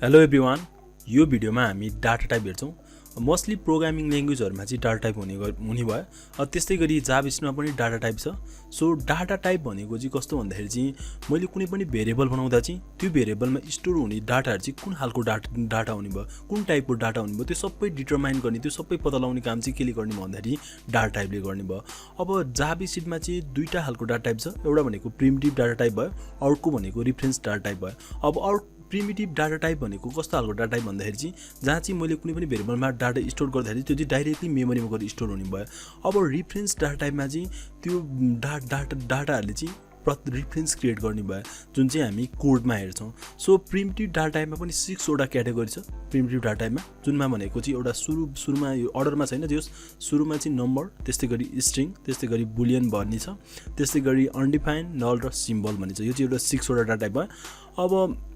Hello everyone, यो भिडियोमा हामी डाटा टाइप हेर्छौं। मोस्टली प्रोग्रामिङ ल्याङ्ग्वेजहरुमा चाहिँ डाटा टाइप हुने भयो। त्यस्तै गरी जाभास्क्रिप्टमा पनि डाटा टाइप छ। सो डाटा टाइप भनेको चाहिँ कस्तो भन्दाखेरि चाहिँ मैले कुनै पनि भेरिएबल बनाउँदा चाहिँ त्यो भेरिएबलमा स्टोर हुने डाटाहरु चाहिँ कुन खालको डाटा हुने भयो, कुन टाइपको डाटा हुने भयो, त्यो सबै डिटरमाइन गर्ने, त्यो सबै पत्ता लगाउने काम चाहिँ केले गर्ने भन्दाखेरि डाटा टाइपले गर्ने भयो। अब जाभास्क्रिप्टमा चाहिँ दुईटा खालको डाटा टाइप छ। एउटा भनेको प्रिमिटिभ डाटा टाइप भयो, अर्को भनेको रेफरेन्स डाटा टाइप भयो। अब प्रिमिटिभ डाटा टाइप भनेको कस्तो खालको डाटा टाइप भन्दाखेरि चाहिँ जहाँ चाहिँ मैले कुनै पनि भेरिएबलमा डाटा स्टोर गर्दाखेरि त्यो चाहिँ डाइरेक्टली मेमोरीमा गएर स्टोर हुने भयो। अब रेफरेन्स डाटा टाइपमा चाहिँ त्यो डाटाहरूले चाहिँ रेफरेन्स क्रिएट गर्ने भयो, जुन चाहिँ हामी कोडमा हेर्छौँ। सो प्रिमिटिभ डाटा टाइपमा पनि 6 वटा क्याटेगोरी छ प्रिमिटिभ डाटा टाइपमा, जुनमा भनेको चाहिँ एउटा सुरुमा यो अर्डरमा छैन, त्यो सुरुमा चाहिँ नम्बर, त्यस्तै गरी स्ट्रिङ, त्यस्तै गरी बुलियन भन्ने छ, त्यस्तै गरी अनडिफाइन्ड, नल र सिम्बल भन्ने छ। यो चाहिँ एउटा 6 वटा डाटा टाइप भयो। अब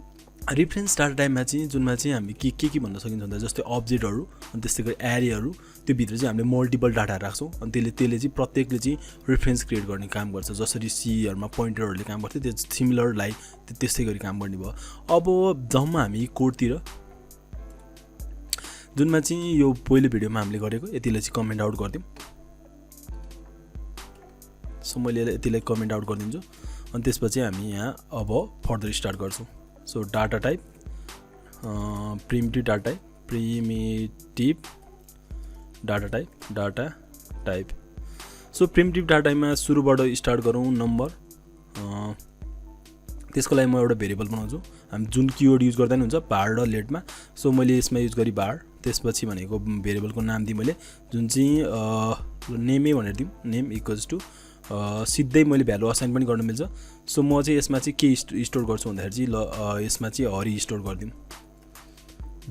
रेफरेन्स डाटा टाइपमा चाहिँ जुनमा चाहिँ हामी के भन्न सकिन्छ भन्दा जस्तै अब्जेक्टहरू अनि त्यस्तै गरी एरेहरू, त्यो भित्र चाहिँ हामीले मल्टिपल डाटाहरू राख्छौँ अनि त्यसले चाहिँ प्रत्येकले चाहिँ रेफरेन्स क्रिएट गर्ने काम गर्छ। जसरी सीहरुमा पोइन्टरहरूले काम गर्थ्यो, त्यो सिमिलरलाई त्यस्तै गरी काम गर्ने भयो। अब जम्मा हामी कोडतिर जुनमा चाहिँ यो पहिलो भिडियोमा हामीले गरेको यतिलाई चाहिँ कमेन्ट आउट गरिदिउँ। सो मैले यतिलाई कमेन्ट आउट गरिदिन्छु अनि त्यसपछि हामी यहाँ अब फर्दर स्टार्ट गर्छौँ। So data type, primitive data type. So primitive data टाइपमा सुरुबाट स्टार्ट गरौँ। नम्बर, त्यसको लागि म एउटा भेरिएबल बनाउँछु। हामी जुन किवर्ड युज गर्दा नि हुन्छ बार र लेटमा। सो मैले यसमा युज गरी बार, त्यसपछि भनेको भेरिएबलको नाम दिएँ मैले, जुन चाहिँ नेमै भनेर दिउँ। नेम इक्वल्स टु सिधै मैले भ्यालु असाइन पनि गर्न मिल्छ। सो म चाहिँ यसमा चाहिँ के स्टोर गर्छु भन्दाखेरि चाहिँ यसमा चाहिँ हरि स्टोर गरिदिउँ।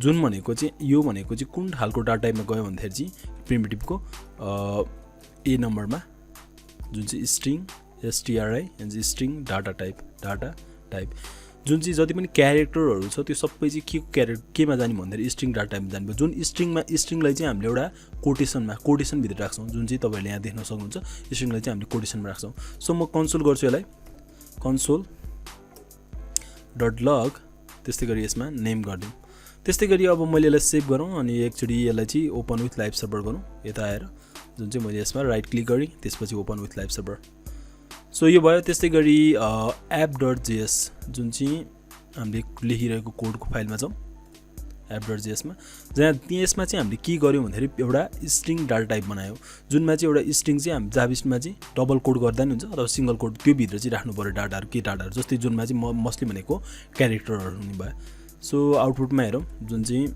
जुन भनेको चाहिँ यो भनेको चाहिँ कुन खालको डाटा टाइपमा गयो भन्दाखेरि चाहिँ प्रिमिटिभको ए नम्बरमा, जुन चाहिँ स्ट्रिङ एसटीआरआई स्ट्रिङ डाटा टाइप, जुन चाहिँ जति पनि क्यारेक्टरहरू छ त्यो सबै चाहिँ केमा जाने भन्दाखेरि स्ट्रिङ डाटा टाइपमा जाने भयो। जुन स्ट्रिङलाई चाहिँ हामीले एउटा कोटेसनभित्र राख्छौँ, जुन चाहिँ तपाईँहरूले यहाँ देख्न सक्नुहुन्छ। स्ट्रिङलाई चाहिँ हामीले कोटेसनमा राख्छौँ। सो म कन्सोल गर्छु यसलाई, कन्सोल डट लग, त्यस्तै गरी यसमा नेम गरिदिउँ। त्यस्तै गरी अब मैले यसलाई सेभ गरौँ अनि एकचोटि यसलाई चाहिँ ओपन विथ लाइभ सर्भर गरौँ। यता आएर जुन चाहिँ मैले यसमा राइट क्लिक गरेँ, त्यसपछि open with live server. So यो भयो। त्यस्तै गरी app.js, जुन चाहिँ हामीले लेखिरहेको कोडको फाइलमा छौँ app.jsमा, जहाँ त्यसमा चाहिँ हामीले के गर्यौँ भन्दाखेरि एउटा स्ट्रिङ डाटा टाइप बनायो, जुनमा चाहिँ एउटा स्ट्रिङ चाहिँ हामी जाभास्क्रिप्टमा चाहिँ डबल कोड गर्दा नि हुन्छ अथवा सिङ्गल कोड, त्यो भित्र चाहिँ राख्नु पर्यो डाटाहरू, के डाटाहरू, जस्तै जुनमा चाहिँ मोस्टली भनेको क्यारेक्टरहरू हुने भयो। सो आउटपुटमा हेरौँ, जुन चाहिँ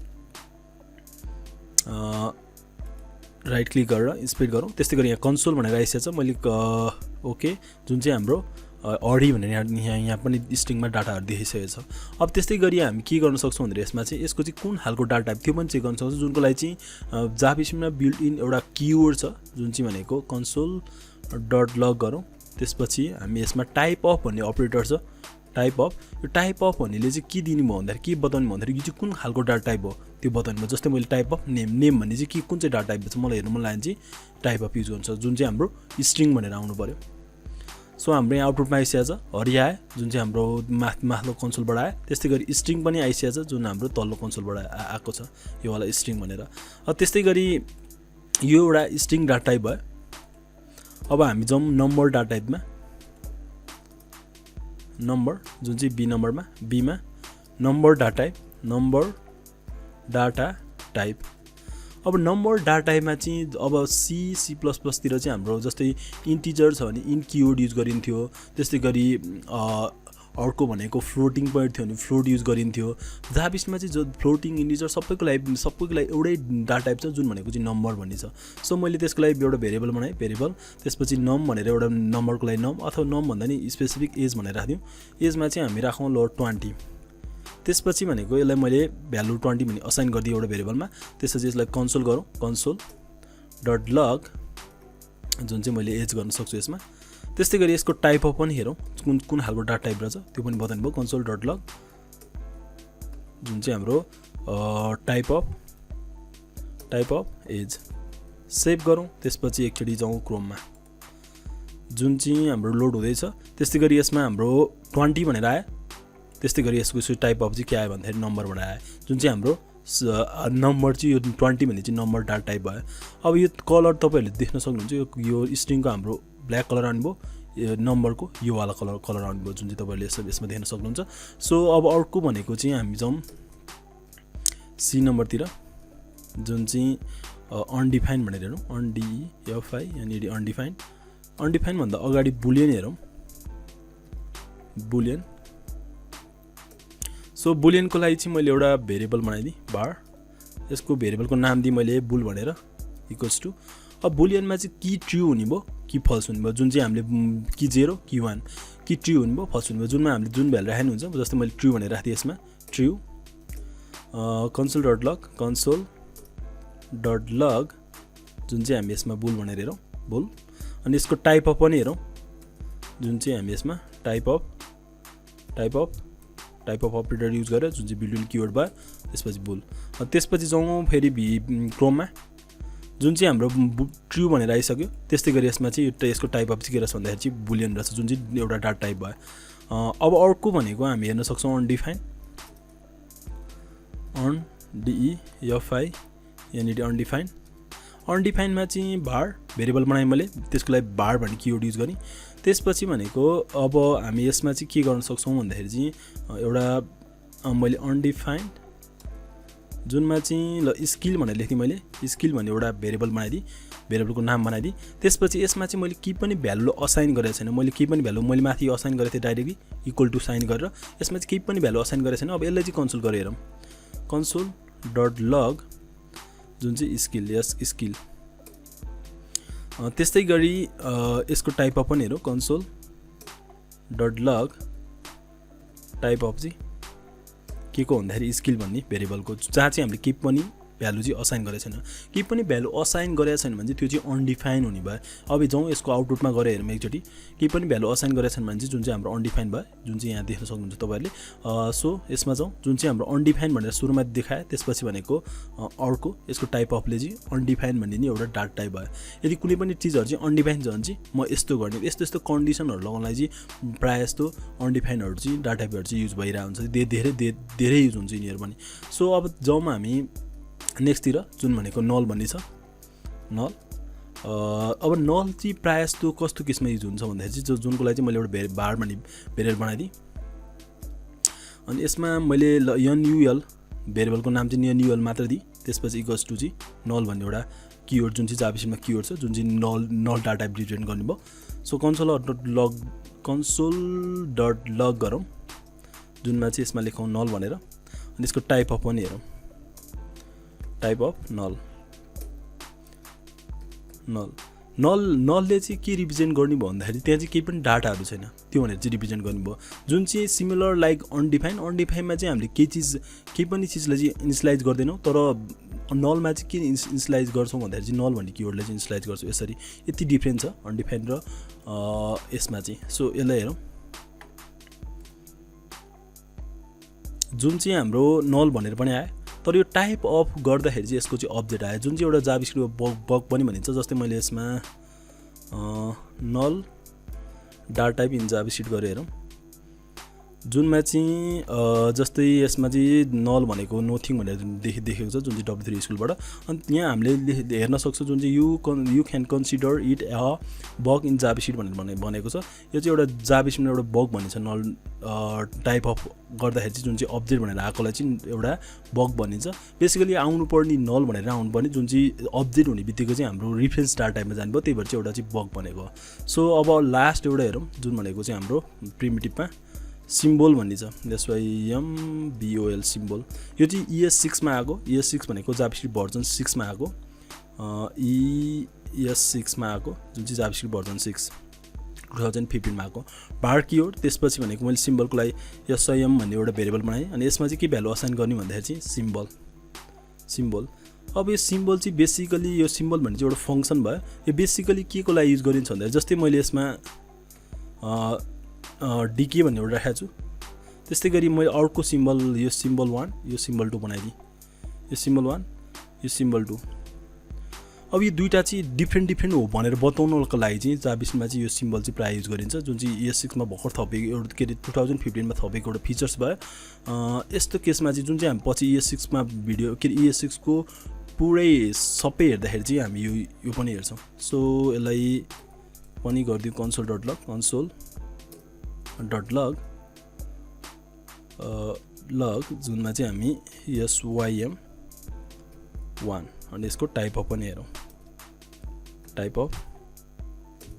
राइट क्लिक गरेर स्प्लिट गरौँ। त्यस्तै गरी यहाँ कन्सोल भनेर आइसकेको छ, मैले ओके, जुन चाहिँ हाम्रो अडी भनेर यहाँ पनि स्ट्रिङमा डाटाहरू देखाइसकेको छ। अब त्यस्तै गरी हामी के गर्न सक्छौँ भन्दाखेरि यसमा चाहिँ यसको चाहिँ कुन खालको डाटा टाइप त्यो पनि चेक गर्न सक्छौँ, जुनको लागि चाहिँ जाभास्क्रिप्टमा बिल्ट इन एउटा किवर्ड छ, जुन चाहिँ भनेको कन्सोल डट लग गरौँ। त्यसपछि हामी यसमा टाइप अफ भन्ने अपरेटर छ, टाइप अफ। यो टाइप अफ भन्नेले चाहिँ के दिने भयो भन्दाखेरि, के बताउने भन्दाखेरि यो चाहिँ कुन खालको डाटा टाइप हो त्यो बताउने भयो। जस्तै मैले टाइप अफ नेम भन्ने चाहिँ कुन चाहिँ डाटा टाइप छ मलाई हेर्नु मन लाग्यो चाहिँ टाइप अफ युज हुन्छ, जुन चाहिँ हाम्रो स्ट्रिङ भनेर आउनु पऱ्यो। सो हाम्रो यहाँ आउटपुटमा आइसकेको छ हरि आयो, जुन चाहिँ हाम्रो माथिल्लो कन्सोलबाट आयो। त्यस्तै गरी स्ट्रिङ पनि आइसकेको छ, जुन हाम्रो तल्लो कन्सोलबाट आएको छ, यो वाला स्ट्रिङ भनेर। त्यस्तै गरी यो एउटा स्ट्रिङ डाटा टाइप भयो। अब हामी जाउँ नम्बर डाटा टाइपमा। नम्बर, जुन चाहिँ बीमा नम्बर डाटा टाइप। अब नम्बर डाटा टाइपमा चाहिँ अब सी प्लस प्लसतिर चाहिँ हाम्रो जस्तै इन्टिजर छ भने इन किवर्ड युज गरिन्थ्यो। त्यस्तै गरी अर्को भनेको फ्लोटिङ पोइन्ट थियो भने फ्लोट युज गरिन्थ्यो। जाभास्क्रिप्टमा चाहिँ जो फ्लोटिङ इन्टिजर सबैको लागि एउटै डाटा टाइप छ, जुन भनेको चाहिँ नम्बर भन्ने छ। सो मैले त्यसको लागि एउटा भेरिएबल बनाएँ, भेरिएबल, त्यसपछि नम भनेर एउटा नम्बरको लागि नम, अथवा नम भन्दा नि स्पेसिफिक एज भनेर राखिदिउँ। एजमा चाहिँ हामी राखौँ 20। त्यसपछि भनेको यसलाई मैले भ्यालु 20 भन्ने असाइन गरिदिएँ एउटा भेरिएबलमा। त्यसपछि यसलाई कन्सोल गरौँ, कन्सोल डट लग, जुन चाहिँ मैले एज गर्न सक्छु यसमा। त्यस्तै गरी यसको टाइप अफ पनि हेरौँ, कुन खालको डाटा टाइप रहेछ त्यो पनि बताउनु भयो। कन्सोल डट लग, जुन चाहिँ हाम्रो टाइप अफ एज, सेभ गरौँ। त्यसपछि एकचोटि जाउँ क्रोममा, जुन चाहिँ हाम्रो लोड हुँदैछ। त्यस्तै गरी यसमा हाम्रो 20 भनेर आयो, त्यस्तै गरी यसको टाइप अफ चाहिँ के आयो भन्दाखेरि नम्बरबाट आयो, जुन चाहिँ हाम्रो नम्बर चाहिँ यो 20 भन्ने चाहिँ नम्बर डाटा टाइप भयो। अब यो कलर तपाईँहरूले देख्न सक्नुहुन्छ, यो स्ट्रिङको हाम्रो ब्ल्याक कलर आउनुभयो, यो नम्बरको यो वाला कलर आउनुभयो, जुन चाहिँ तपाईँहरूले यसमा देख्न सक्नुहुन्छ। सो अब अर्को भनेको चाहिँ हामी जाउँ सी नम्बरतिर, जुन चाहिँ अनडिफाइन भनेर हेरौँ, अनडिएफआई यहाँनिर अनडिफाइन भन्दा अगाडि बुलियन हेरौँ, बुलियन। सो बुलियनको लागि चाहिँ मैले एउटा भेरिएबल बनाइदिएँ बार, यसको भेरिएबलको नाम दिएँ मैले बुल भनेर इक्वल्स टु। अब बुलियनमा चाहिँ कि ट्रु हुने भयो कि फल्स हुने भयो, जुन चाहिँ हामीले कि 0 कि 1 कि ट्रु हुने भयो फल्स हुने भयो, जुनमा हामीले जुन भ्यालु राख्नु हुन्छ, जस्तै मैले ट्रु भनेर राख्थेँ यसमा ट्रु। कन्सोल डट लग जुन चाहिँ हामी यसमा बुल भनेर हेरौँ बुल, अनि यसको टाइप अफ पनि हेरौँ, जुन चाहिँ हामी यसमा टाइप अफ अपरेटर युज गरेर जुन चाहिँ बिल्ट इन किवर्ड भयो, त्यसपछि बुल। त्यसपछि जाउँ फेरि क्रोममा, जुन चाहिँ हाम्रो ट्रु भनेर आइसक्यो, त्यस्तै गरी यसमा चाहिँ यसको टाइप अफ चाहिँ के रहेछ भन्दाखेरि चाहिँ बुलियन रहेछ, जुन चाहिँ एउटा डाटा टाइप भयो। अब अर्को भनेको हामी हेर्न सक्छौँ अनडिएफआई यहाँनिर अनडिफाइनमा चाहिँ बार भेरिएबल बनाएँ मैले, त्यसको लागि बार भन्ने किवर्ड युज गरेँ। त्यसपछि भनेको अब हामी यसमा चाहिँ के गर्न सक्छौँ भन्दाखेरि चाहिँ एउटा मैले अनडिफाइन्ड जुनमा चाहिँ ल स्किल भनेर लेख्थेँ, मैले स्किल भन्ने एउटा भेरिएबल बनाइदिएँ, भेरिएबलको नाम बनाइदिएँ। त्यसपछि यसमा चाहिँ मैले केही पनि भ्यालु असाइन गरेको छैन, मैले केही पनि भ्यालु मैले माथि असाइन गरेको थिएँ डाइरेक्टली इक्वल टु साइन गरेर, यसमा चाहिँ केही पनि भ्यालु असाइन गरेको छैन। अब यसलाई चाहिँ कन्सोल गरेर हेरौँ, कन्सोल डट लग जुन चाहिँ स्किल, यस स्किल। त्यस्तै गरी यसको टाइप अफ पनि हेरौँ, console dot log type of चाहिँ के को भन्दाखेरि स्किल भन्ने भेरिएबलको, जहाँ चाहिँ हामीले केही पनि भ्यालु चाहिँ असाइन गरेको छैन। केही पनि भ्यालु असाइन गरेको छैन भने चाहिँ त्यो चाहिँ अनडिफाइन हुने भयो। अब जाउँ यसको आउटपुटमा गएर हेरौँ एकचोटि, केही पनि भ्यालु असाइन गरेको छैन भने चाहिँ जुन चाहिँ हाम्रो अनडिफाइन भयो, जुन चाहिँ यहाँ देख्न सक्नुहुन्छ तपाईँहरूले। सो यसमा जाउँ, जुन चाहिँ हाम्रो अनडिफाइन भनेर सुरुमा देखायो, त्यसपछि भनेको अर्को यसको टाइप अफले चाहिँ अनडिफाइन भन्ने नि एउटा डाटा टाइप भयो। यदि कुनै पनि चिजहरू चाहिँ अनडिफाइन छ भने चाहिँ म यस्तो गर्ने, यस्तो कन्डिसनहरू लगाउनलाई चाहिँ प्रायः जस्तो अनडिफाइनहरू चाहिँ डाटा टाइपहरू चाहिँ युज भइरहेको हुन्छ, धेरै युज हुन्छ यिनीहरू पनि। सो अब जाउँ हामी नेक्स्टतिर, जुन भनेको नल भन्ने छ, नल। अब नल चाहिँ प्रायः जस्तो कस्तो किसिममा युज हुन्छ भन्दाखेरि चाहिँ जुनको लागि चाहिँ मैले एउटा बार भन्ने भेरिएबल बनाइदिएँ, अनि यसमा मैले एनयुएल भेरिएबलको नाम चाहिँ एनयुएल मात्र दिएँ। त्यसपछि इक्वल्स टु चाहिँ नल भन्ने एउटा किवर्ड, जुन चाहिँ जाभास्क्रिप्टमा किवर्ड छ, जुन चाहिँ नल डाटा टाइप रिप्रेजेन्ट गर्ने भयो। सो कन्सोल डट लग गरौँ, जुनमा चाहिँ यसमा लेखौँ नल भनेर, अनि यसको टाइप अफ पनि हेरौँ, टाइप अफ नलले चाहिँ के रिप्रेजेन्ट गर्ने भयो भन्दाखेरि त्यहाँ चाहिँ केही पनि डाटाहरू छैन, त्यो भनेर चाहिँ रिप्रेजेन्ट गर्ने भयो। जुन चाहिँ सिमिलर लाइक अनडिफाइनमा चाहिँ हामीले केही पनि चिजलाई चाहिँ इनिसियलाइज गर्दैनौँ, तर नलमा चाहिँ के इनिसियलाइज गर्छौँ भन्दाखेरि चाहिँ नल भन्ने किवर्डलाई चाहिँ इनिसियलाइज गर्छौँ। यसरी यति डिफ्रेन्स छ अनडिफाइन र यसमा चाहिँ। सो यसलाई हेरौँ, जुन चाहिँ हाम्रो नल भनेर पनि आयो, तर यो टाइप अफ गर्दाखेरि चाहिँ यसको चाहिँ अब्जेक्ट आयो, जुन चाहिँ एउटा जाभास्क्रिप्टको बग पनि भनिन्छ। जस्तै मैले यसमा नल डाटा टाइप इन जाभास्क्रिप्ट गरेर हेरौँ, जुनमा चाहिँ जस्तै यसमा चाहिँ नल भनेको नोथिङ भनेर देखेको छ, जुन चाहिँ W3 स्कुलबाट। अनि यहाँ हामीले हेर्न सक्छौँ जुन चाहिँ you can consider it a bug in JavaScript भनेर भनेको छ। यो चाहिँ एउटा जाभास्क्रिप्टमा एउटा बग भनिन्छ, नल टाइप अफ गर्दाखेरि चाहिँ जुन चाहिँ अब्जेक्ट भनेर आएकोलाई चाहिँ एउटा बग भनिन्छ। बेसिकली आउनुपर्ने नल भनेर आउनुपर्ने, जुन चाहिँ अब्जेक्ट हुने बित्तिकै चाहिँ हाम्रो रिफरेन्स डाटा टाइपमा जानुभयो, त्यही भएर चाहिँ एउटा चाहिँ बग भनेको। सो अब लास्ट एउटा हेरौँ, जुन भनेको चाहिँ हाम्रो प्रिमिटिभमा सिम्बोल भन्ने छ, SYMBOL सिम्बोल। यो चाहिँ ES6 मा आएको, ES6 भनेको जाभास्क्रिप्ट भर्जन 6 मा आएको, ES6 मा आएको, जुन चाहिँ जाभास्क्रिप्ट भर्जन 6 2015 मा आएको बार किवर्ड। त्यसपछि भनेको मैले सिम्बलको लागि SYM भन्ने एउटा भेरिएबल बनाएँ, अनि यसमा चाहिँ के भ्यालु असाइन गर्ने भन्दाखेरि चाहिँ सिम्बल। अब यो सिम्बल चाहिँ बेसिकली यो सिम्बल भन्ने चाहिँ एउटा फङ्सन भयो। यो बेसिकली के को लागि युज गरिन्छ भन्दाखेरि जस्तै मैले यसमा डिके भन्ने एउटा राखेको छु, त्यस्तै गरी मैले अर्को सिम्बल, यो सिम्बल 1 यो सिम्बल 2 बनाइदिएँ, यो सिम्बल 1 यो सिम्बल 2। अब यो दुईटा चाहिँ डिफ्रेन्ट हो भनेर बताउनको लागि चाहिँ जाभास्क्रिप्टमा चाहिँ यो सिम्बल चाहिँ प्रायः युज गरिन्छ, जुन चाहिँ ES6 मा भर्खर थपेको एउटा के अरे 2015 मा थपेको एउटा फिचर्स भयो। यस्तो केसमा चाहिँ जुन चाहिँ हामी पछि ES6 मा भिडियो के अरे ES6 को पुरै सबै हेर्दाखेरि चाहिँ हामी यो पनि हेर्छौँ। सो यसलाई पनि गरिदिउँ console.log log जुनमा चाहिँ हामी SYM1 अनि यसको टाइप अफ पनि हेरौँ, टाइप अफ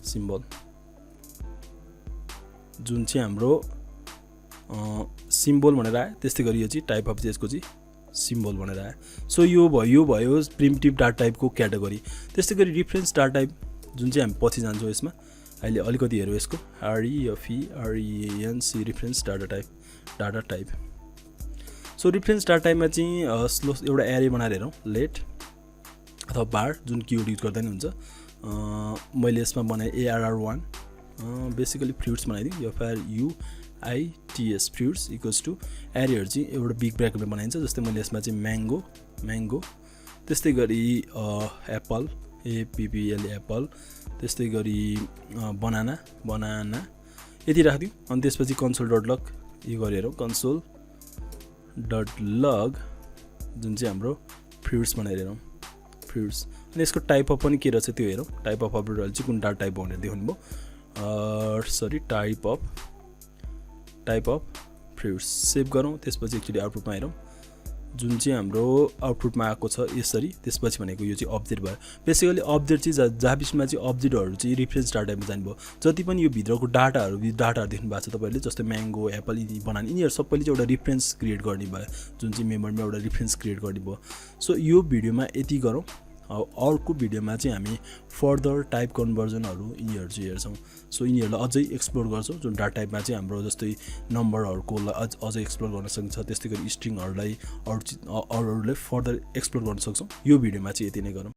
सिम्बल जुन चाहिँ हाम्रो सिम्बल भनेर आयो, त्यस्तै गरी यो चाहिँ टाइप अफ चाहिँ यसको चाहिँ सिम्बल भनेर आयो। सो यो भयो प्रिमिटिभ डाटा टाइपको क्याटेगोरी। त्यस्तै गरी रिफरेन्स डाटा टाइप जुन चाहिँ हामी पछि जान्छौँ यसमा, अहिले अलिकति हेरौँ यसको REFERENC reference data type. So reference data टाइपमा चाहिँ एउटा एरे बनाएर हेरौँ, लेट अथवा बार जुन किवर्ड युज गर्दा नि हुन्छ। मैले यसमा बनाएँ ARR1 बेसिकली फ्रुट्स बनाइदिउँ, FRUITS फ्रुट्स इक्वल्स टु एरेहरू चाहिँ एउटा बिग ब्र्याकेटमा बनाइन्छ। जस्तै मैले यसमा चाहिँ म्याङ्गो, त्यस्तै गरी एप्पल APPL एप्पल, त्यस्तै गरी बनाना यति राखिदिउँ। अनि त्यसपछि console.log यो गरेर console.log जुन चाहिँ हाम्रो फ्रुट्स बनाएर हेरौँ, फ्रुट्स। अनि यसको टाइप अफ पनि के रहेछ त्यो हेरौँ, टाइप अफ अपडेटहरू चाहिँ कुन डाटा टाइप भनेर देखाउनु भयो, टाइप अफ फ्रुट्स। सेभ गरौँ, त्यसपछि एक्चुअली आउटपुटमा हेरौँ जुन चाहिँ हाम्रो आउटपुटमा आएको छ यसरी। त्यसपछि भनेको यो चाहिँ अब्जेक्ट भयो। बेसिकली अब्जेक्ट चाहिँ जाभास्क्रिप्टमा चाहिँ अब्जेक्टहरू चाहिँ रिफरेन्स डाटा टाइपमा जानुभयो। जति पनि यो भित्रको डाटाहरू देख्नु भएको छ तपाईँहरूले, जस्तै म्याङ्गो एप्पल बनाउने, यिनीहरू सबैले चाहिँ एउटा रिफरेन्स क्रिएट गर्ने भयो, जुन चाहिँ मेमोरीमा एउटा रिफरेन्स क्रिएट गर्ने भयो। सो यो भिडियोमा यति गरौँ। अर्को भिडियोमा चाहिँ हामी फर्दर टाइप कन्भर्जनहरू यिनीहरू चाहिँ हेर्छौँ। सो यिनीहरूलाई अझै एक्सप्लोर गर्छौँ, जुन डाटा टाइपमा चाहिँ हाम्रो जस्तै नम्बरहरूको अझै एक्सप्लोर गर्न सकिन्छ, त्यस्तै गरी स्ट्रिङहरूलाई अरूलाई फर्दर एक्सप्लोर गर्न सक्छौँ। यो भिडियोमा चाहिँ यति नै गरौँ।